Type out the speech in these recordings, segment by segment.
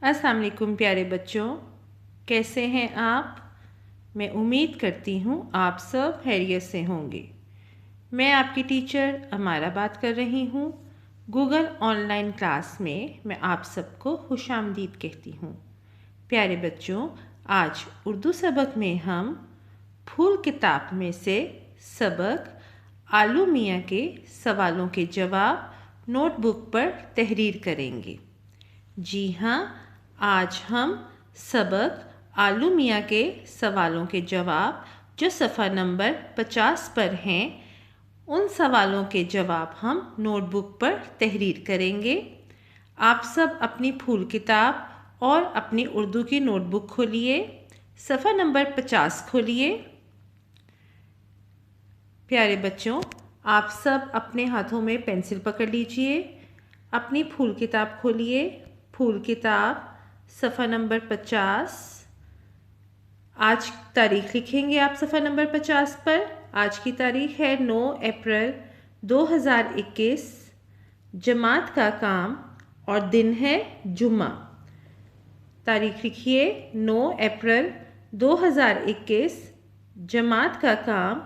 अस्सलाम वालेकुम प्यारे बच्चों, कैसे हैं आप? मैं उम्मीद करती हूँ आप सब खैरियत से होंगे। मैं आपकी टीचर अमारा बात कर रही हूँ। गूगल ऑनलाइन क्लास में मैं आप सबको खुशामदीद कहती हूँ। प्यारे बच्चों, आज उर्दू सबक में हम फूल किताब में से सबक आलू मियाँ के सवालों के जवाब नोटबुक पर तहरीर करेंगे। जी हाँ, आज हम सबक आलू मियाँ के सवालों के जवाब जो सफ़ा नंबर 50 पर हैं, उन सवालों के जवाब हम नोटबुक पर तहरीर करेंगे। आप सब अपनी फूल किताब और अपनी उर्दू की नोटबुक खोलिए, सफ़ा नंबर 50 खोलिए। प्यारे बच्चों, आप सब अपने हाथों में पेंसिल पकड़ लीजिए, अपनी फूल किताब खोलिए। फूल किताब सफ़ा नंबर 50। आज तारीख लिखेंगे आप सफ़ा नंबर 50 पर। आज की तारीख है 9 अप्रैल 2021। जमात का काम और दिन है जुम्मा। तारीख लिखिए 9 अप्रैल 2021। जमात का काम,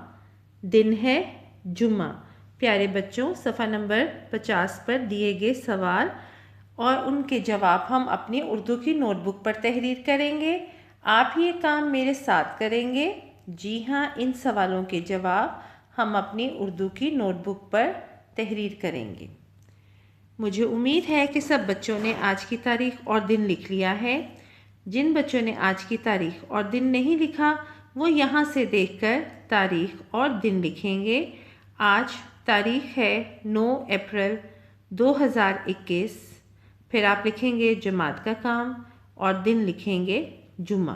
दिन है जुम्मा। प्यारे बच्चों, सफ़ा नंबर 50 पर दिए गए सवाल और उनके जवाब हम अपनी उर्दू की नोटबुक पर तहरीर करेंगे। आप ये काम मेरे साथ करेंगे। जी हाँ, इन सवालों के जवाब हम अपनी उर्दू की नोटबुक पर तहरीर करेंगे। मुझे उम्मीद है कि सब बच्चों ने आज की तारीख और दिन लिख लिया है। जिन बच्चों ने आज की तारीख और दिन नहीं लिखा, वो यहाँ से देखकर तारीख और दिन लिखेंगे। आज तारीख है 9 अप्रैल 2021। फिर आप लिखेंगे जमात का काम और दिन लिखेंगे जुम्मा।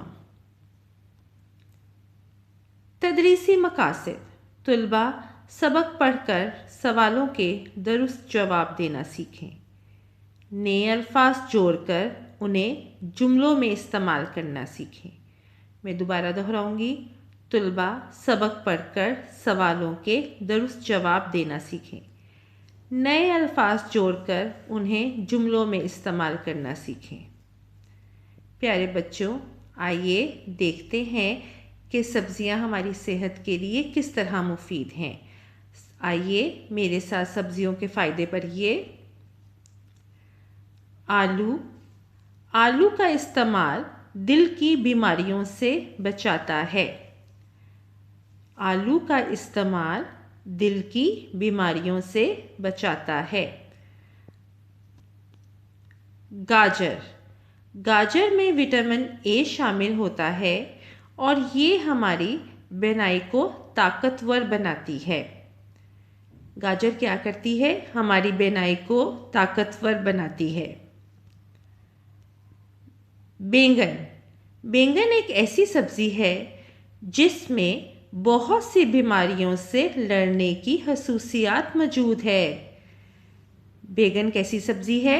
तदरीसी मकासद: तुलबा सबक पढ़कर सवालों के दुरुस्त जवाब देना सीखें। नए अल्फाज जोड़कर उन्हें जुमलों में इस्तेमाल करना सीखें। मैं दोबारा दोहराऊंगी। तुलबा सबक पढ़कर सवालों के दुरुस्त जवाब देना सीखें। नए अल्फाज जोड़कर उन्हें जुमलों में इस्तेमाल करना सीखें। प्यारे बच्चों, आइए देखते हैं कि सब्जियां हमारी सेहत के लिए किस तरह मुफीद हैं। आइए मेरे साथ सब्जियों के फ़ायदे पढ़िए। आलू। आलू का इस्तेमाल दिल की बीमारियों से बचाता है। आलू का इस्तेमाल दिल की बीमारियों से बचाता है। गाजर। गाजर में विटामिन ए शामिल होता है और ये हमारी बीनाई को ताकतवर बनाती है। गाजर क्या करती है? हमारी बीनाई को ताकतवर बनाती है। बैंगन। बैंगन एक ऐसी सब्जी है जिसमें बहुत सी बीमारियों से लड़ने की खसूसियात मौजूद है। बैंगन कैसी सब्जी है?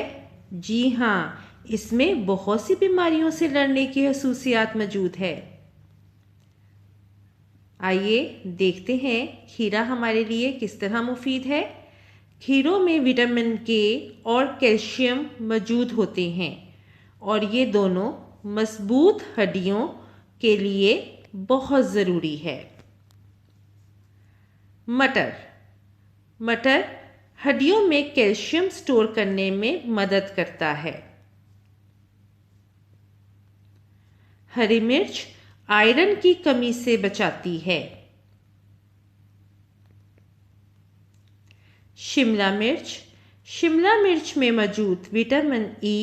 जी हाँ, इसमें बहुत सी बीमारियों से लड़ने की खसूसियात मौजूद है। आइए देखते हैं खीरा हमारे लिए किस तरह मुफीद है। खीरों में विटामिन के और कैल्शियम मौजूद होते हैं और ये दोनों मजबूत हड्डियों के लिए बहुत ज़रूरी है। मटर। मटर हड्डियों में कैल्शियम स्टोर करने में मदद करता है। हरी मिर्च आयरन की कमी से बचाती है। शिमला मिर्च। शिमला मिर्च में मौजूद विटामिन ई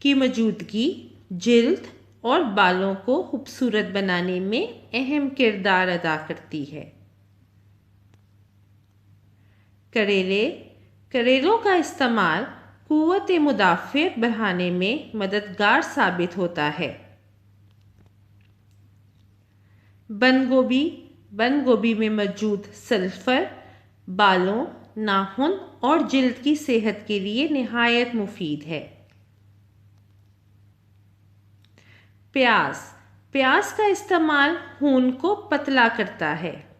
की मौजूदगी जिल्द और बालों को खूबसूरत बनाने में अहम किरदार अदा करती है। करेले। करेलों का इस्तेमाल कुव्वत मुदाफ़ियत बढ़ाने में मददगार साबित होता है। बंद गोभी। बंद गोभी में मौजूद सल्फर बालों, नाखून और जिल्द की सेहत के लिए निहायत मुफीद है। प्याज। प्याज का इस्तेमाल खून को पतला करता है।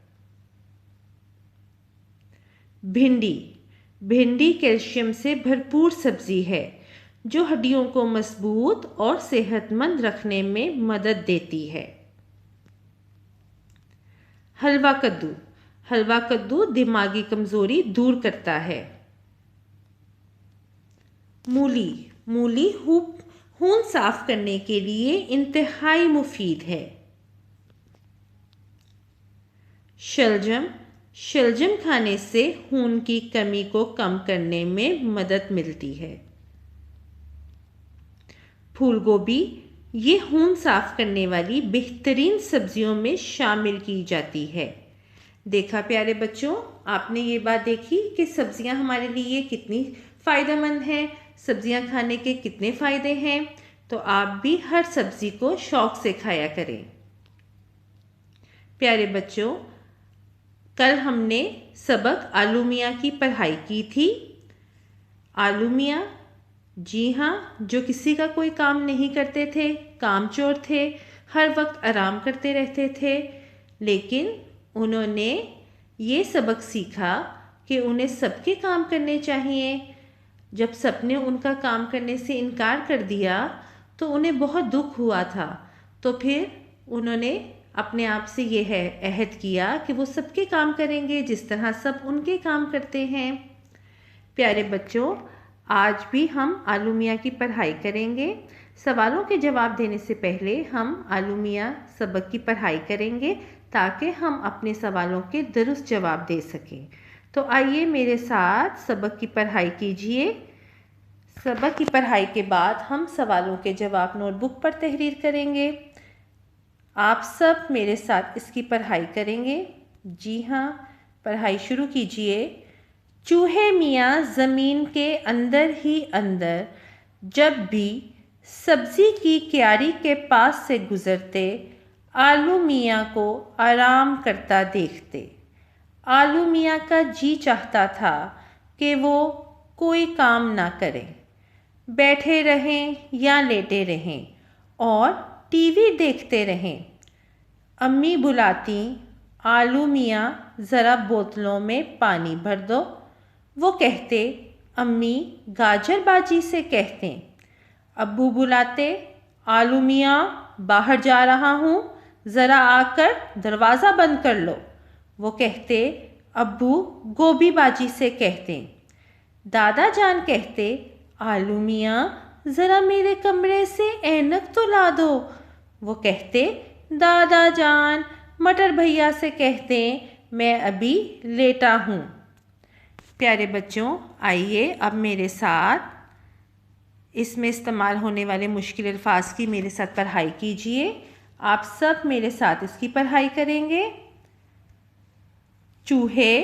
भिंडी। भिंडी कैल्शियम से भरपूर सब्जी है जो हड्डियों को मजबूत और सेहतमंद रखने में मदद देती है। हलवा कद्दू। हलवा कद्दू दिमागी कमजोरी दूर करता है। मूली। मूली खून साफ करने के लिए इंतहाई मुफीद है। शलजम। शलजम खाने से खून की कमी को कम करने में मदद मिलती है। फूल गोभी। ये खून साफ करने वाली बेहतरीन सब्जियों में शामिल की जाती है। देखा प्यारे बच्चों, आपने ये बात देखी कि सब्जियां हमारे लिए कितनी फ़ायदेमंद हैं, सब्जियां खाने के कितने फ़ायदे हैं। तो आप भी हर सब्जी को शौक़ से खाया करें। प्यारे बच्चों, कल हमने सबक आलू मियाँ की पढ़ाई की थी। आलू मियाँ, जी हाँ, जो किसी का कोई काम नहीं करते थे, कामचोर थे, हर वक्त आराम करते रहते थे, लेकिन उन्होंने ये सबक सीखा कि उन्हें सबके काम करने चाहिए। जब सबने उनका काम करने से इनकार कर दिया तो उन्हें बहुत दुख हुआ था। तो फिर उन्होंने अपने आप से ये अहद किया कि वो सबके काम करेंगे जिस तरह सब उनके काम करते हैं। प्यारे बच्चों, आज भी हम आलू मियाँ की पढ़ाई करेंगे। सवालों के जवाब देने से पहले हम आलू मियाँ सबक की पढ़ाई करेंगे ताकि हम अपने सवालों के दुरुस्त जवाब दे सकें। तो आइए मेरे साथ सबक की पढ़ाई कीजिए। सबक की पढ़ाई के बाद हम सवालों के जवाब नोटबुक पर तहरीर करेंगे। आप सब मेरे साथ इसकी पढ़ाई करेंगे। जी हाँ, पढ़ाई शुरू कीजिए। चूहे मियाँ ज़मीन के अंदर ही अंदर जब भी सब्ज़ी की क्यारी के पास से गुज़रते, आलू मियाँ को आराम करता देखते। आलू मियाँ का जी चाहता था कि वो कोई काम ना करें, बैठे रहें या लेटे रहें और टीवी देखते रहें। अम्मी बुलाती, आलू मियाँ ज़रा बोतलों में पानी भर दो। वो कहते, अम्मी गाजर बाजी से कहते। अब्बू बुलाते, आलू मियाँ बाहर जा रहा हूँ, ज़रा आकर दरवाज़ा बंद कर लो। वो कहते, अब्बू गोभी बाजी से कहते। दादा जान कहते, आलू मियाँ ज़रा मेरे कमरे से ऐनक तो ला दो। वो कहते, दादा जान मटर भैया से कहते, मैं अभी लेटा हूँ। प्यारे बच्चों, आइए अब मेरे साथ इसमें इस्तेमाल होने वाले मुश्किल अल्फाज की मेरे साथ पढ़ाई कीजिए। आप सब मेरे साथ इसकी पढ़ाई करेंगे। चूहे,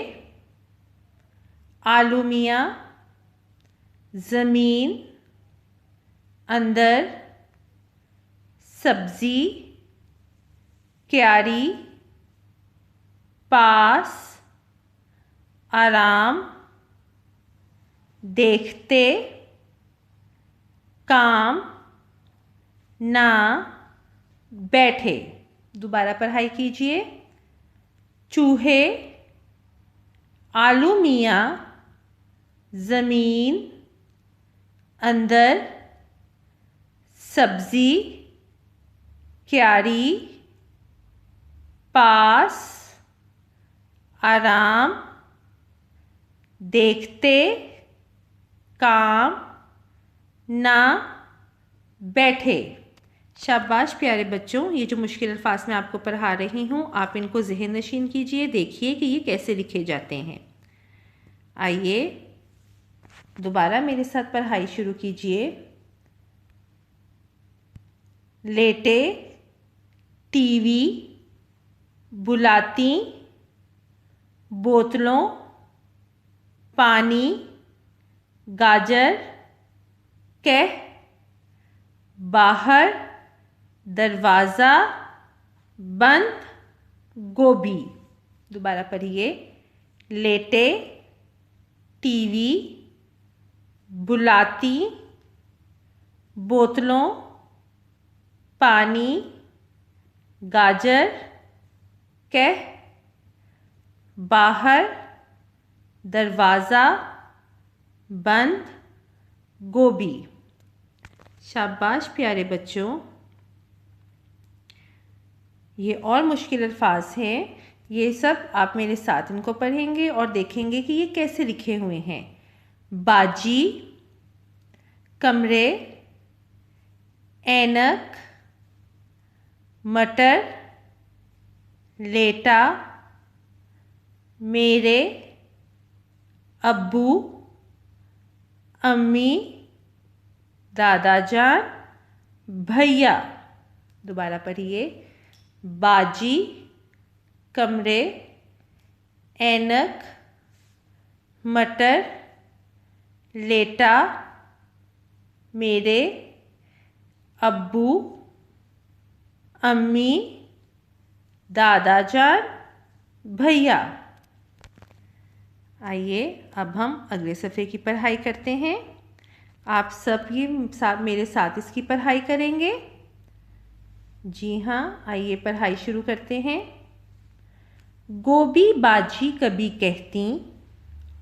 आलू मियाँ, ज़मीन, अंदर, सब्ज़ी, क्यारी, पास, आराम, देखते, काम, ना, बैठे। दोबारा पढ़ाई कीजिए। चूहे, आलू मियाँ, ज़मीन, अंदर, सब्ज़ी, क्यारी, पास, आराम, देखते, काम, ना, बैठे। शाबाश प्यारे बच्चों, ये जो मुश्किल अल्फाज मैं आपको पढ़ा रही हूँ, आप इनको ज़हन नशीन कीजिए। देखिए कि ये कैसे लिखे जाते हैं। आइए दोबारा मेरे साथ पढ़ाई शुरू कीजिए। लेटे, टीवी, बुलाती, बोतलों, पानी, गाजर, कह, बाहर, दरवाज़ा, बंद, गोभी। दोबारा पढ़िए। लेटे, टीवी, बुलाती, बोतलों, पानी, गाजर, कह, बाहर, दरवाज़ा, बंद, गोभी। शाबाश प्यारे बच्चों। ये और मुश्किल अल्फाज हैं, ये सब आप मेरे साथ इनको पढ़ेंगे और देखेंगे कि ये कैसे लिखे हुए हैं। बाजी, कमरे, ऐनक, मटर, लेटा, मेरे, अब्बू, अम्मी, दादाजान, भैया। दोबारा पढ़िए। बाजी, कमरे, ऐनक, मटर, लेटा, मेरे, अब्बू, अम्मी, दादाजान, भैया। आइए अब हम अगले सफ़े की पढ़ाई करते हैं। आप सब ये मेरे साथ इसकी पढ़ाई करेंगे। जी हाँ, आइए पढ़ाई शुरू करते हैं। गोभी बाजी कभी कहती,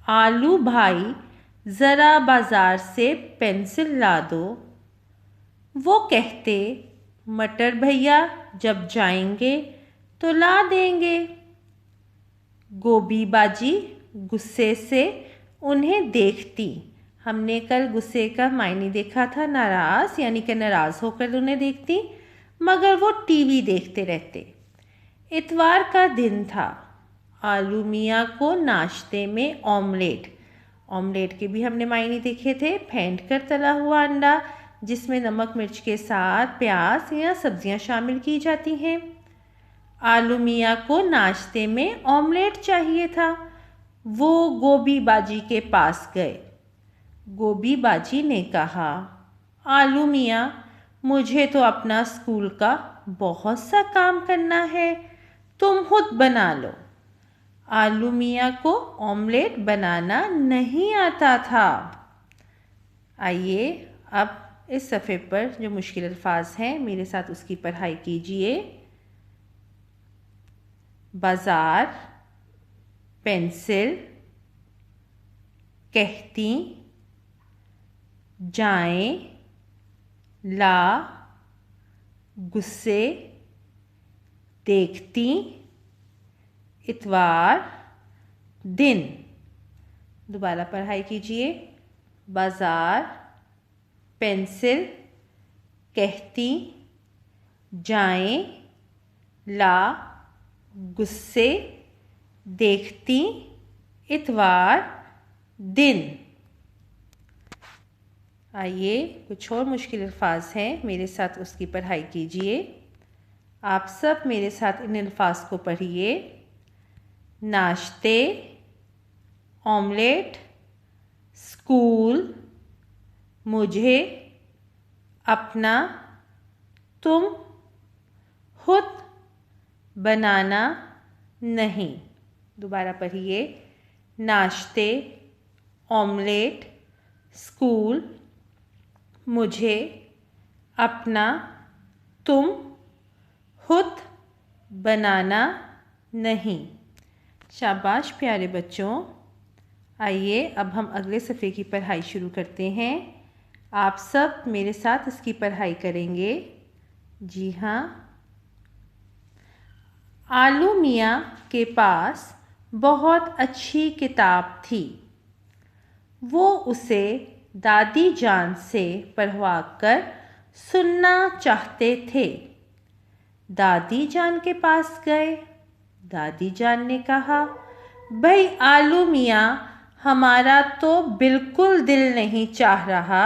आलू भाई ज़रा बाज़ार से पेंसिल ला दो। वो कहते, मटर भैया जब जाएंगे तो ला देंगे। गोभी बाजी गुस्से से उन्हें देखती। हमने कल गुस्से का मायने देखा था नाराज़, यानी कि नाराज़ होकर उन्हें देखती, मगर वो टीवी देखते रहते। इतवार का दिन था। आलू मियाँ को नाश्ते में ऑमलेट के भी हमने मायने देखे थे, फेंट कर तला हुआ अंडा जिसमें नमक मिर्च के साथ प्याज या सब्जियां शामिल की जाती हैं। आलू मियाँ को नाश्ते में ऑमलेट चाहिए था। वो गोभी बाजी के पास गए। गोभी बाजी ने कहा, आलू मियाँ मुझे तो अपना स्कूल का बहुत सा काम करना है, तुम खुद बना लो। आलू मियाँ को ऑमलेट बनाना नहीं आता था। आइए अब इस सफ़े पर जो मुश्किल अल्फाज हैं मेरे साथ उसकी पढ़ाई कीजिए। बाज़ार, पेंसिल, कहती, जाएं, ला, गुस्से, देखती, इतवार, दिन। दोबारा पढ़ाई कीजिए। बाज़ार, पेंसिल, कहती, जाएं, ला, गुस्से, देखती, इतवार, दिन। आइए कुछ और मुश्किल अल्फाज हैं, मेरे साथ उसकी पढ़ाई कीजिए। आप सब मेरे साथ इन अल्फाज को पढ़िए। नाश्ते, ऑमलेट, स्कूल, मुझे, अपना, तुम, खुद, बनाना, नहीं। दोबारा पढ़िए। नाश्ते, ऑमलेट, स्कूल, मुझे, अपना, तुम, खुद, बनाना, नहीं। शाबाश प्यारे बच्चों। आइए अब हम अगले सफ़े की पढ़ाई शुरू करते हैं। आप सब मेरे साथ इसकी पढ़ाई करेंगे। जी हाँ। आलू मियाँ के पास बहुत अच्छी किताब थी। वो उसे दादी जान से पढ़वा कर सुनना चाहते थे। दादी जान के पास गए। दादी जान ने कहा, भाई आलू मियाँ हमारा तो बिल्कुल दिल नहीं चाह रहा।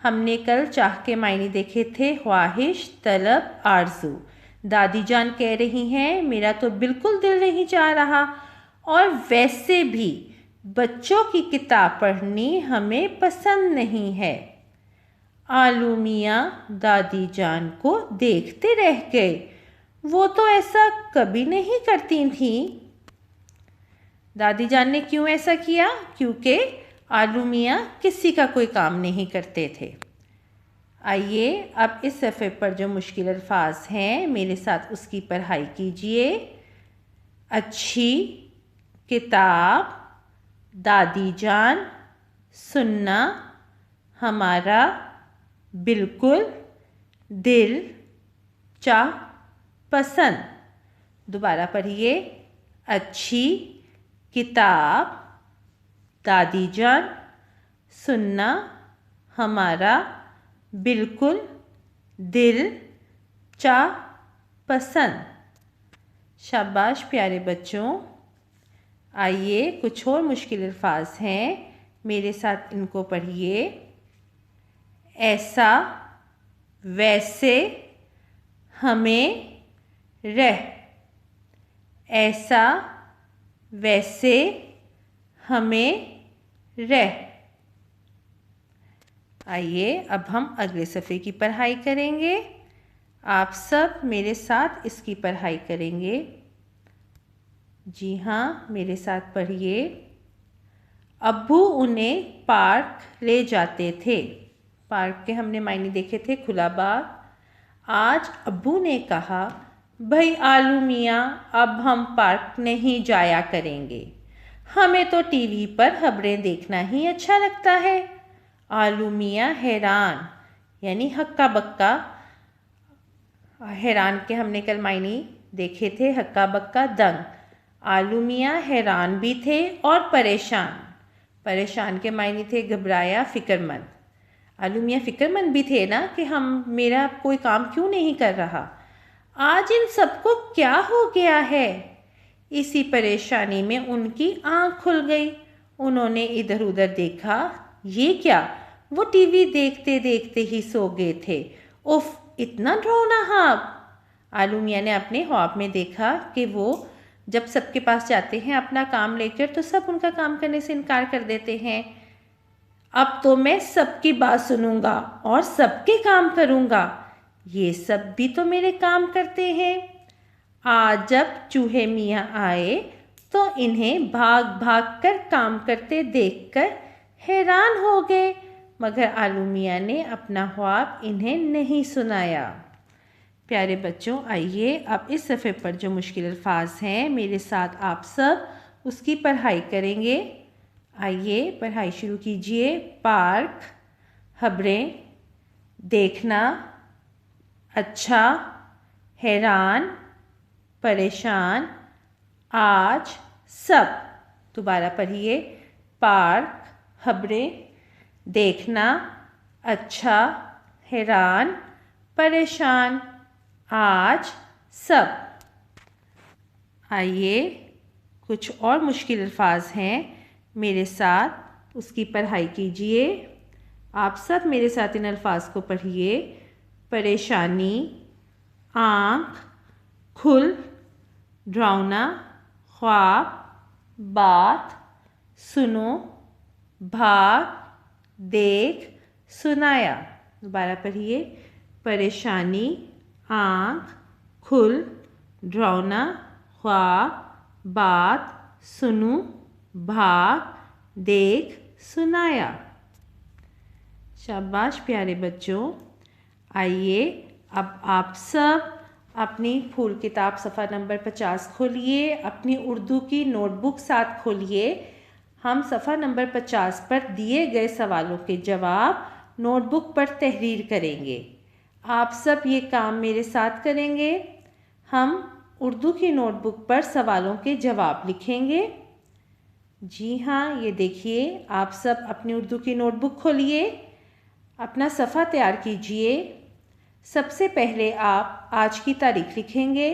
हमने कल चाह के मायने देखे थे, ख्वाहिश, तलब, आरज़ू। दादी जान कह रही हैं मेरा तो बिल्कुल दिल नहीं चाह रहा, और वैसे भी बच्चों की किताब पढ़नी हमें पसंद नहीं है। आलू मियाँ दादी जान को देखते रह गए। वो तो ऐसा कभी नहीं करती थी। दादी जान ने क्यों ऐसा किया? क्योंकि आलू मियाँ किसी का कोई काम नहीं करते थे। आइए अब इस सफ़े पर जो मुश्किल अल्फाज हैं मेरे साथ उसकी पढ़ाई कीजिए। अच्छी, किताब, दादी जान, सुनना, हमारा, बिल्कुल, दिल, चाह, पसंद। दोबारा पढ़िए। अच्छी, किताब, दादी जान, सुनना, हमारा, बिल्कुल, दिल, चाह, पसंद। शाबाश प्यारे बच्चों। आइए कुछ और मुश्किल अल्फाज हैं, मेरे साथ इनको पढ़िए। ऐसा, वैसे, हमें, रह। ऐसा, वैसे, हमें, रह। आइए अब हम अगले सफ़े की पढ़ाई करेंगे। आप सब मेरे साथ इसकी पढ़ाई करेंगे। जी हाँ, मेरे साथ पढ़िए। अब्बू उन्हें पार्क ले जाते थे। पार्क के हमने मायने देखे थे, खुला बाग। आज अब्बू ने कहा, भाई आलू मियाँ, अब हम पार्क नहीं जाया करेंगे, हमें तो टीवी पर खबरें देखना ही अच्छा लगता है। आलू मियाँ हैरान, यानी हक्का बक्का। हैरान के हमने कल मायने देखे थे, हक्का बक्का, दंग। आलू मियाँ हैरान भी थे और परेशान। परेशान के मायने थे घबराया, फिक्रमंद। आलू मियाँ फिक्रमंद भी थे ना कि मेरा कोई काम क्यों नहीं कर रहा, आज इन सबको क्या हो गया है। इसी परेशानी में उनकी आंख खुल गई। उन्होंने इधर उधर देखा, ये क्या, वो टीवी देखते देखते ही सो गए थे। उफ, इतना डरावना ख्वाब। आलू मियाँ ने अपने ख्वाब में देखा कि वो जब सबके पास जाते हैं अपना काम लेकर, तो सब उनका काम करने से इनकार कर देते हैं। अब तो मैं सबकी बात सुनूंगा और सबके काम करूंगा, ये सब भी तो मेरे काम करते हैं। आज जब चूहे मियाँ आए तो इन्हें भाग भाग कर काम करते देखकर हैरान हो गए, मगर आलू मियाँ ने अपना ख्वाब इन्हें नहीं सुनाया। प्यारे बच्चों, आइए अब इस सफ़े पर जो मुश्किल अल्फाज हैं, मेरे साथ आप सब उसकी पढ़ाई करेंगे। आइए पढ़ाई शुरू कीजिए। पार्क, खबरें, देखना, अच्छा, हैरान, परेशान, आज, सब। दोबारा पढ़िए। पार्क, खबरें, देखना, अच्छा, हैरान, परेशान, आज, सब। आइए कुछ और मुश्किल अल्फाज हैं, मेरे साथ उसकी पढ़ाई कीजिए। आप सब मेरे साथ इन अल्फाज को पढ़िए। परेशानी, आँख, खुल, डरावना, ख्वाब, बात, सुनो, भाग, देख, सुनाया। दोबारा पढ़िए। परेशानी, आँख, खुल, डरावना, ख्वाब, बात, सुनूं, भाग, देख, सुनाया। शाबाश प्यारे बच्चों। आइए अब आप सब अपनी फूल किताब सफ़ा नंबर 50 खोलिए, अपनी उर्दू की नोटबुक साथ खोलिए। हम सफ़ा नंबर 50 पर दिए गए सवालों के जवाब नोटबुक पर तहरीर करेंगे। आप सब ये काम मेरे साथ करेंगे। हम उर्दू की नोटबुक पर सवालों के जवाब लिखेंगे। जी हाँ, ये देखिए, आप सब अपनी उर्दू की नोटबुक खोलिए, अपना सफ़ा तैयार कीजिए। सबसे पहले आप आज की तारीख लिखेंगे,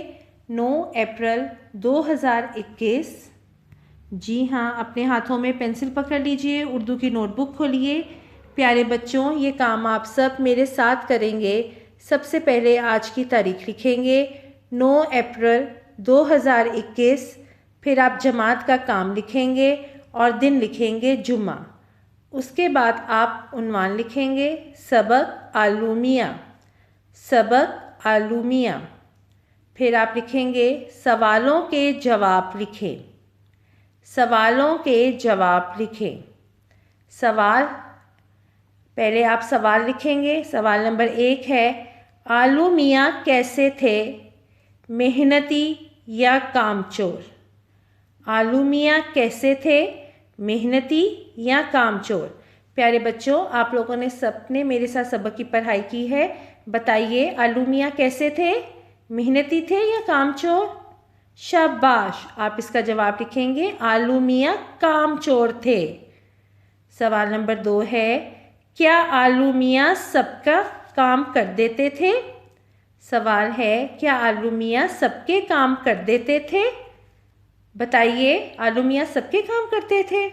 9 अप्रैल 2021। जी हाँ, अपने हाथों में पेंसिल पकड़ लीजिए, उर्दू की नोटबुक खोलिए। प्यारे बच्चों, ये काम आप सब मेरे साथ करेंगे। सबसे पहले आज की तारीख लिखेंगे, 9 अप्रैल 2021। फिर आप जमात का काम लिखेंगे और दिन लिखेंगे जुम्मा। उसके बाद आप उन्वान लिखेंगे, सबक आलू मियाँ, सबक आलू मियाँ। फिर आप लिखेंगे सवालों के जवाब लिखें, सवालों के जवाब लिखें। सवाल, पहले आप सवाल लिखेंगे। सवाल नंबर 1 है, आलू मियाँ कैसे थे, मेहनती या कामचोर? आलू मियाँ कैसे थे, मेहनती या कामचोर? प्यारे बच्चों, आप लोगों ने सबने मेरे साथ सबक की पढ़ाई की है। बताइए, आलू मियाँ कैसे थे? मेहनती थे या कामचोर? शाबाश, आप इसका जवाब लिखेंगे, आलू मियाँ कामचोर थे। सवाल नंबर 2 है, क्या आलू मियाँ सबका काम कर देते थे? सवाल है, क्या आलू मियाँ सबके काम कर देते थे? बताइए, आलू मियाँ सबके काम करते थे?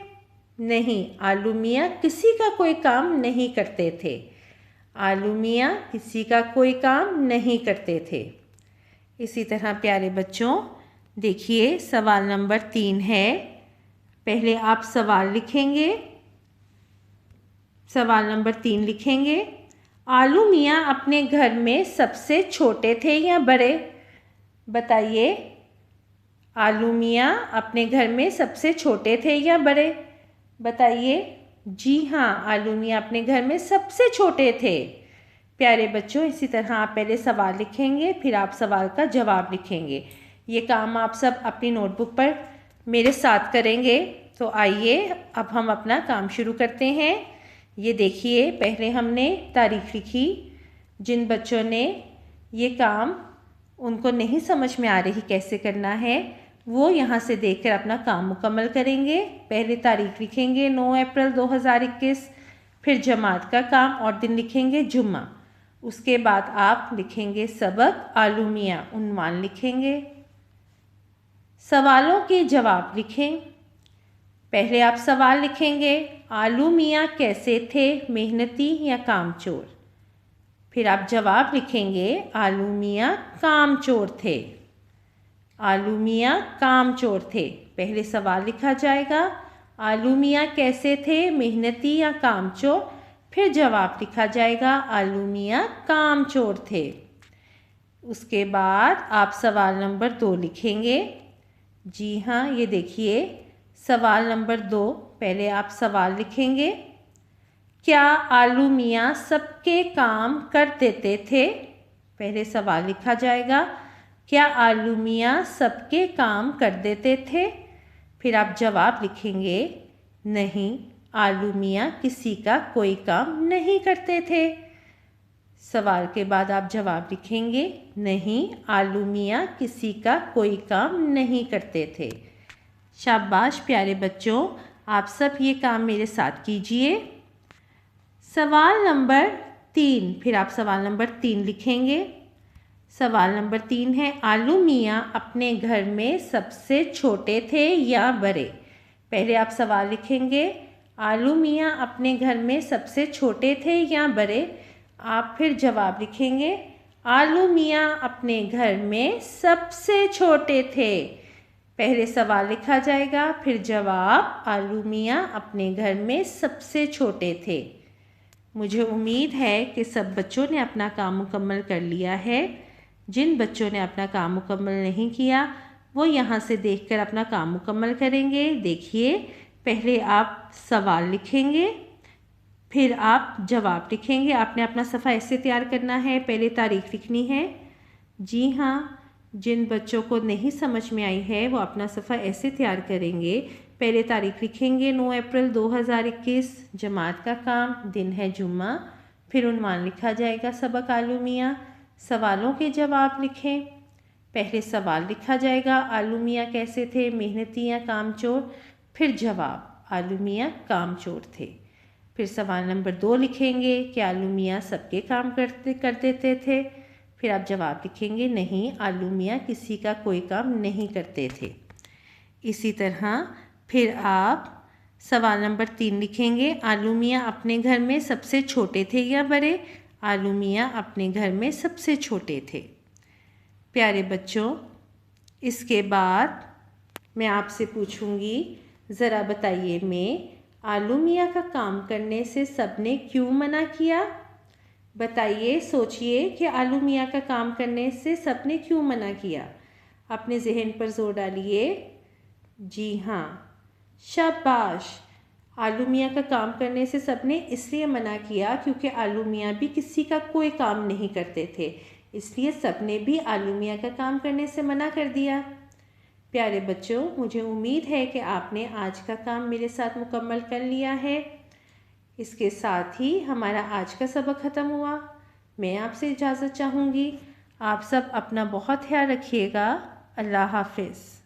नहीं, आलू मियाँ किसी का कोई काम नहीं करते थे। आलू मियाँ किसी का कोई काम नहीं करते थे। इसी तरह प्यारे बच्चों, देखिए सवाल नंबर 3 है। पहले आप सवाल लिखेंगे, सवाल नंबर 3 लिखेंगे। आलू मियाँ अपने घर में सबसे छोटे थे या बड़े? बताइए, आलू मियाँ अपने घर में सबसे छोटे थे या बड़े? बताइए। जी हाँ, आलू मियाँ अपने घर में सबसे छोटे थे। प्यारे बच्चों, इसी तरह आप पहले सवाल लिखेंगे, फिर आप सवाल का जवाब लिखेंगे। ये काम आप सब अपनी नोटबुक पर मेरे साथ करेंगे। तो आइए अब हम अपना काम शुरू करते हैं। ये देखिए, पहले हमने तारीख लिखी। जिन बच्चों ने ये काम उनको नहीं समझ में आ रही कैसे करना है, वो यहाँ से देखकर अपना काम मुकम्मल करेंगे। पहले तारीख लिखेंगे 9 अप्रैल 2021, फिर जमात का काम और दिन लिखेंगे जुम्मा। उसके बाद आप लिखेंगे सबक आलू मियाँ, उन्वान लिखेंगे। सवालों के जवाब लिखें। पहले आप सवाल लिखेंगे, आलू मियाँ कैसे थे, मेहनती या कामचोर? फिर आप जवाब लिखेंगे, आलू मियाँ कामचोर थे। आलू मियाँ कामचोर थे। पहले सवाल लिखा जाएगा, आलू मियाँ कैसे थे, मेहनती या कामचोर? फिर जवाब लिखा जाएगा, आलू मियाँ कामचोर थे। उसके बाद आप सवाल नंबर 2 लिखेंगे। जी हाँ, ये देखिए सवाल नंबर 2। पहले आप सवाल लिखेंगे, क्या आलू मियाँ सबके काम कर देते थे? पहले सवाल लिखा जाएगा, क्या आलू मियाँ सबके काम कर देते थे? फिर आप जवाब लिखेंगे, नहीं, आलू मियाँ किसी का कोई काम नहीं करते थे। सवाल के बाद आप जवाब लिखेंगे, नहीं, आलू मियाँ किसी का कोई काम नहीं करते थे। शाबाश प्यारे बच्चों, आप सब ये काम मेरे साथ कीजिए। सवाल नंबर 3, फिर आप सवाल नंबर 3 लिखेंगे। सवाल नंबर 3 है, आलू मियाँ अपने घर में सबसे छोटे थे या बड़े? पहले आप सवाल लिखेंगे, आलू मियाँ अपने घर में सबसे छोटे थे या बड़े? आप फिर जवाब लिखेंगे, आलू मियाँ अपने घर में सबसे छोटे थे। पहले सवाल लिखा जाएगा, फिर जवाब, आलू मियाँ अपने घर में सबसे छोटे थे। मुझे उम्मीद है कि सब बच्चों ने अपना काम मुकम्मल कर लिया है। जिन बच्चों ने अपना काम मुकम्मल नहीं किया, वो यहाँ से देखकर अपना काम मुकम्मल करेंगे। देखिए, पहले आप सवाल लिखेंगे, फिर आप जवाब लिखेंगे। आपने अपना सफ़ा ऐसे तैयार करना है, पहले तारीख लिखनी है। जी हाँ, जिन बच्चों को नहीं समझ में आई है वो अपना सफ़ा ऐसे तैयार करेंगे। पहले तारीख लिखेंगे 9 अप्रैल 2021, जमात का काम, दिन है जुम्मा। फिर उन्वान लिखा जाएगा सबक आलू मियाँ। सवालों के जवाब लिखें। पहले सवाल लिखा जाएगा, आलू मियाँ कैसे थे, मेहनती या कामचोर? फिर जवाब, आलू मियाँ कामचोर थे। फिर सवाल नंबर 2 लिखेंगे कि आलू मियाँ सबके काम कर देते थे। फिर आप जवाब लिखेंगे, नहीं, आलू मियाँ किसी का कोई काम नहीं करते थे। इसी तरह फिर आप सवाल नंबर 3 लिखेंगे, आलू मियाँ अपने घर में सबसे छोटे थे या बड़े? आलू मियाँ अपने घर में सबसे छोटे थे। प्यारे बच्चों, इसके बाद मैं आपसे पूछूंगी, ज़रा बताइए, मैं आलू मियाँ का काम करने से सबने क्यों मना किया? बताइए, सोचिए कि आलू मियाँ का काम करने से सबने क्यों मना किया? अपने जहन पर जोर डालिए। जी हाँ, शाबाश। आलू मियाँ का काम करने से सबने इसलिए मना किया क्योंकि आलू मियाँ भी किसी का कोई काम नहीं करते थे, इसलिए सबने भी आलू मियाँ का काम करने से मना कर दिया। प्यारे बच्चों, मुझे उम्मीद है कि आपने आज का काम मेरे साथ मुकम्मल कर लिया है। इसके साथ ही हमारा आज का सबक ख़त्म हुआ। मैं आपसे इजाज़त चाहूँगी। आप सब अपना बहुत ख्याल रखिएगा। अल्लाह हाफ़िज़।